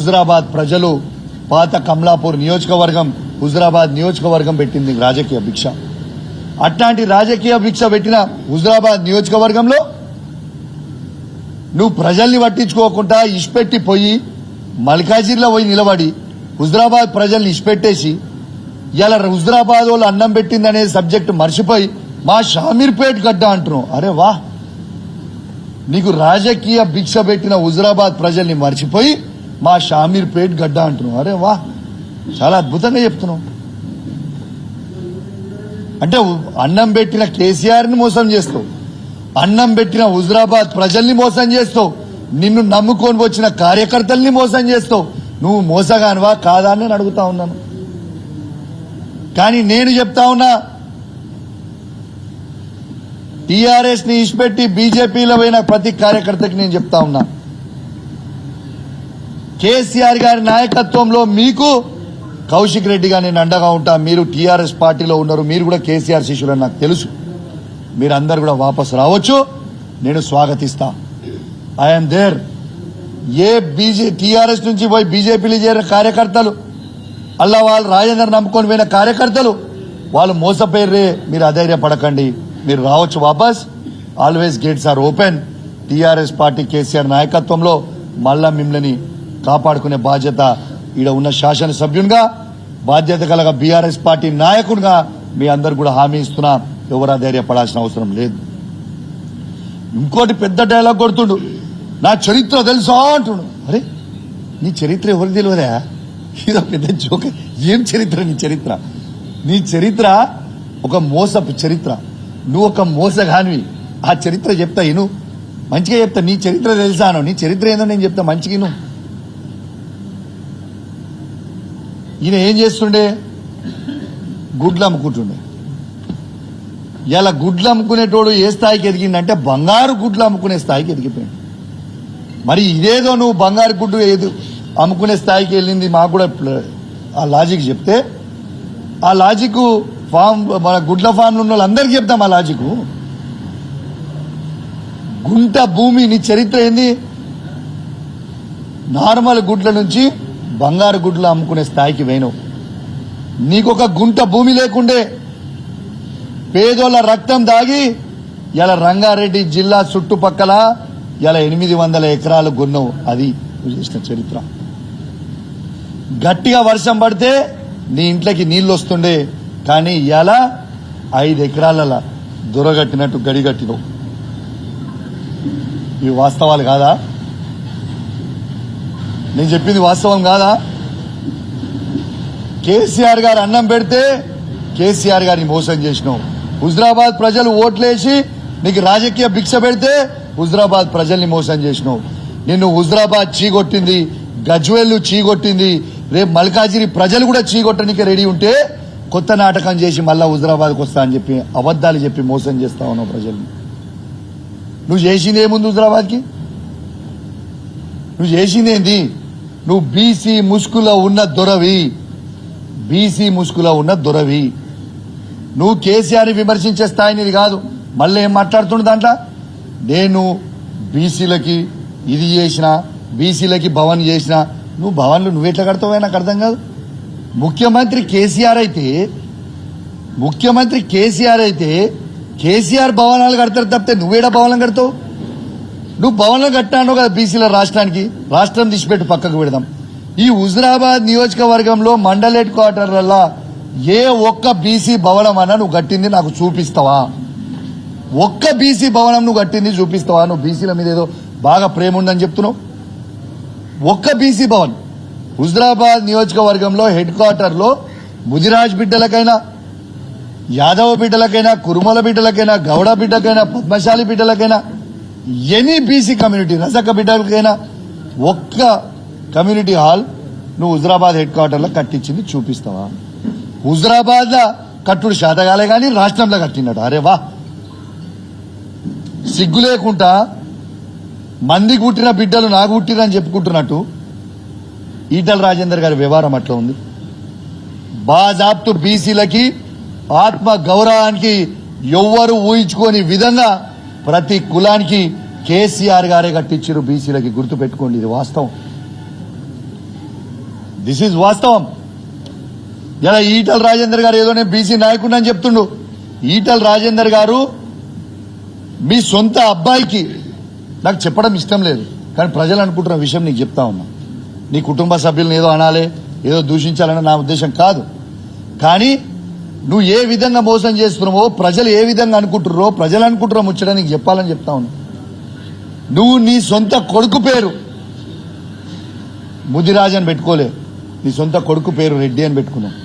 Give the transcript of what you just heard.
హుజరాబాద్ ప్రజలు పాత కమలాపూర్ నియోజకవర్గం హుజరాబాద్ నియోజకవర్గం పెట్టింది రాజకీయ భిక్ష. అట్లాంటి రాజకీయ భిక్ష పెట్టిన హుజరాబాద్ నియోజకవర్గంలో నువ్వు ప్రజల్ని పట్టించుకోకుండా ఇష్పెట్టి పోయి మల్కాజిర్లో పోయి నిలబడి హుజరాబాద్ ప్రజల్ని ఇష్పెట్టేసి ఇలా హుజరాబాద్ వాళ్ళు అన్నం పెట్టిందనే సబ్జెక్టు మర్చిపోయి మా షామీర్పేట్ గడ్డ అంటున్నావు. అరే వా, నీకు రాజకీయ భిక్ష పెట్టిన హుజరాబాద్ ప్రజల్ని మర్చిపోయి మా షామీర్పేట్ గడ్డ అంటున్నావు. అరే వా, చాలా అద్భుతంగా చెప్తున్నావు. అంటే అన్నం పెట్టిన కేసీఆర్ ని మోసం చేస్తావు, అన్నం పెట్టిన హుజరాబాద్ ప్రజల్ని మోసం చేస్తావు, నిన్ను నమ్ముకొని వచ్చిన కార్యకర్తల్ని మోసం చేస్తావు. నువ్వు మోసగానివా కాదా అని నేను అడుగుతా ఉన్నాను. కానీ నేను చెప్తా ఉన్నా, టీఆర్ఎస్ ని ఇష్పెట్టి బీజేపీలో పోయిన ప్రతి కార్యకర్తకి నేను చెప్తా ఉన్నా, కేసీఆర్ గారి నాయకత్వంలో మీకు కౌశిక్ రెడ్డిగా నేను అండగా ఉంటా. మీరు టీఆర్ఎస్ పార్టీలో ఉన్నారు, మీరు కూడా కేసీఆర్ శిష్యులని నాకు తెలుసు. మీరందరూ కూడా వాపసు రావచ్చు, నేను స్వాగతిస్తా. I'm there. ఏ టీఆర్ఎస్ నుంచి పోయి బీజేపీలో చేరిన కార్యకర్తలు, అల్లా వాళ్ళు రాజేందర్ నమ్ముకొని పోయిన కార్యకర్తలు వాళ్ళు మోసపోయారే, మీరు అధైర్యపడకండి, మీరు రావచ్చు వాపస్. Always gates are open. TRS party KCR నాయకత్వంలో మళ్ళా మిమ్మల్ని కాపాడుకునే బాధ్యత ఈడ ఉన్న శాసనసభ్యునిగా, బాధ్యత కలగా బీఆర్ఎస్ పార్టీ నాయకుడిగా మీ అందరు కూడా హామీ ఇస్తున్నా. ఎవరు అధైర్యపడాల్సిన అవసరం లేదు. ఇంకోటి పెద్ద డైలాగ్ కొడుతుండు, నా చరిత్ర తెలుసా అంటుండు. అరే నీ చరిత్ర ఎవరికి తెలియదా? ఇదో పెద్ద జోక. ఏం చరిత్ర నీ చరిత్ర? నీ చరిత్ర ఒక మోసపు చరిత్ర. నువ్వు ఒక మోసగానివి. ఆ చరిత్ర చెప్తా ఇను, మంచిగా చెప్తా. నీ చరిత్ర తెలుసాను, నీ చరిత్ర ఏందో నేను చెప్తా మంచిగా ఇను. ఈయన ఏం చేస్తుండే? గుడ్లు అమ్ముకుంటుండే. ఇలా గుడ్లు అమ్ముకునేటోడు ఏ స్థాయికి ఎదిగిందంటే బంగారు గుడ్లు అమ్ముకునే స్థాయికి ఎదిగిపోయాడు. మరి ఇదేదో నువ్వు బంగారు గుడ్డు అమ్ముకునే స్థాయికి వెళ్ళింది మాకు కూడా ఆ లాజిక్ చెప్తే, ఆ లాజిక్ ఫామ్ మన గుడ్ల ఫామ్లు ఉన్న వాళ్ళందరికీ చెప్తాం. ఆ లాజిక్ గుంట భూమి. నీ చరిత్ర ఏంది? నార్మల్ గుడ్ల నుంచి బంగారు గుడ్లు అమ్ముకునే స్థాయికి పోయినావు. నీకొక గుంట భూమి లేకుండే పేదోళ్ల రక్తం దాగి ఇలా రంగారెడ్డి జిల్లా చుట్టుపక్కల ఇలా 800 ఎకరాలు కొన్నావు. అది నువ్వు చేసిన చరిత్ర. గట్టిగా వర్షం పడితే నీ ఇంట్లోకి నీళ్లు వస్తుండే, కానీ ఇలా 5 ఎకరాల దొరగట్టినట్టు గడిగట్టినావు. ఇవి వాస్తవాలు కాదా? నేను చెప్పింది వాస్తవం కాదా? కేసీఆర్ గారు అన్నం పెడితే కేసీఆర్ గారిని మోసం చేసినావు. హుజరాబాద్ ప్రజలు ఓట్లేసి నీకు రాజకీయ భిక్ష పెడితే హుజరాబాద్ ప్రజల్ని మోసం చేసినావు. నిన్ను హుజరాబాద్ చీగొట్టింది, గజ్వేల్ చీగొట్టింది, రేపు మల్కాజిరి ప్రజలు కూడా చీగొట్టడానికి రెడీ ఉంటే కొత్త నాటకం చేసి మళ్ళా హుజరాబాద్కి వస్తా అని చెప్పి అబద్దాలు చెప్పి మోసం చేస్తా ఉన్నావు ప్రజల్ని. నువ్వు చేసింది ఏముంది హుజరాబాద్కి? నువ్వు చేసిందేంది? నువ్వు బీసీ ముసుగులో ఉన్న దొరవి, బీసీ ముసుగులో ఉన్న దొరవి. నువ్వు కేసీఆర్ని విమర్శించే స్థాయి నీది కాదు. మళ్ళీ ఏం మాట్లాడుతుండ దాంట్లో? నేను బీసీలకి ఇది చేసిన, బీసీలకి భవన్ చేసిన. నువ్వు భవన్లు నువ్వెట్లా కడతావో నాకు అర్థం కాదు. ముఖ్యమంత్రి కేసీఆర్ అయితే కేసీఆర్ భవనాలు కడతారు తప్పితే నువ్వేడా భవనం కడతావు? నువ్వు భవనాలు కట్టాను కదా బీసీల రాష్ట్రానికి. రాష్ట్రం తీసిపెట్టి పక్కకు పెడదాం. ఈ హుజరాబాద్ నియోజకవర్గంలో మండల్ హెడ్ క్వార్టర్లలో ఏ ఒక్క బీసీ భవనం అన్నా నువ్వు కట్టింది నాకు చూపిస్తావా? ఒక్క బీసీ భవనం నువ్వు కట్టింది చూపిస్తావా? నువ్వు బీసీల మీద ఏదో బాగా ప్రేమ ఉందని చెప్తున్నావు. ఒక్క బీసీ భవన్ హుజరాబాద్ నియోజకవర్గంలో హెడ్ క్వార్టర్లో ముదిరాజ్ బిడ్డలకైనా, యాదవ బిడ్డలకైనా, కురుమల బిడ్డలకైనా, గౌడ బిడ్డకైనా, పద్మశాలి బిడ్డలకైనా, ఎనీ బీసీ కమ్యూనిటీ రజక బిడ్డలకైనా ఒక్క కమ్యూనిటీ హాల్ నువ్వు హుజరాబాద్ హెడ్ క్వార్టర్లో కట్టించింది చూపిస్తావా? హుజరాబాద్ లో కట్టుడు శాతగాలే కానీ రాష్ట్రంలో కట్టినట్టు. అరే వా, సిగ్గు లేకుండా మంది పుట్టిన బిడ్డలు నాకు పుట్టిరని చెప్పుకుంటున్నట్టు ఈటల రాజేందర్ గారి వ్యవహారం అట్లా ఉంది. బాజాబ్తు బీసీలకి ఆత్మ గౌరవానికి ఎవ్వరు ఊహించుకోని విధంగా ప్రతి కులానికి కేసీఆర్ గారే కట్టించారు బీసీలకి. గుర్తుపెట్టుకోండి, ఇది వాస్తవం. దిస్ ఈజ్ వాస్తవం. ఇలా ఈటల రాజేందర్ గారు ఏదో నేను బీసీ నాయకుడు అని చెప్తుండు. ఈటల రాజేందర్ గారు మీ సొంత అబ్బాయికి నాకు చెప్పడం ఇష్టం లేదు, కానీ ప్రజలు అనుకుంటున్న విషయం నీకు చెప్తా ఉన్నా. నీ కుటుంబ సభ్యులను ఏదో అనాలి, ఏదో దూషించాలని నా ఉద్దేశం కాదు. కానీ నువ్వు ఏ విధంగా మోసం చేస్తున్నావో, ప్రజలు ఏ విధంగా అనుకుంటున్నారో, ప్రజలు అనుకుంటున్నా ముచ్చట నీకు చెప్పాలని చెప్తా ఉన్నా. నువ్వు నీ సొంత కొడుకు పేరు ముదిరాజ్ అని పెట్టుకోలే, నీ సొంత కొడుకు పేరు రెడ్డి అని పెట్టుకున్నావు.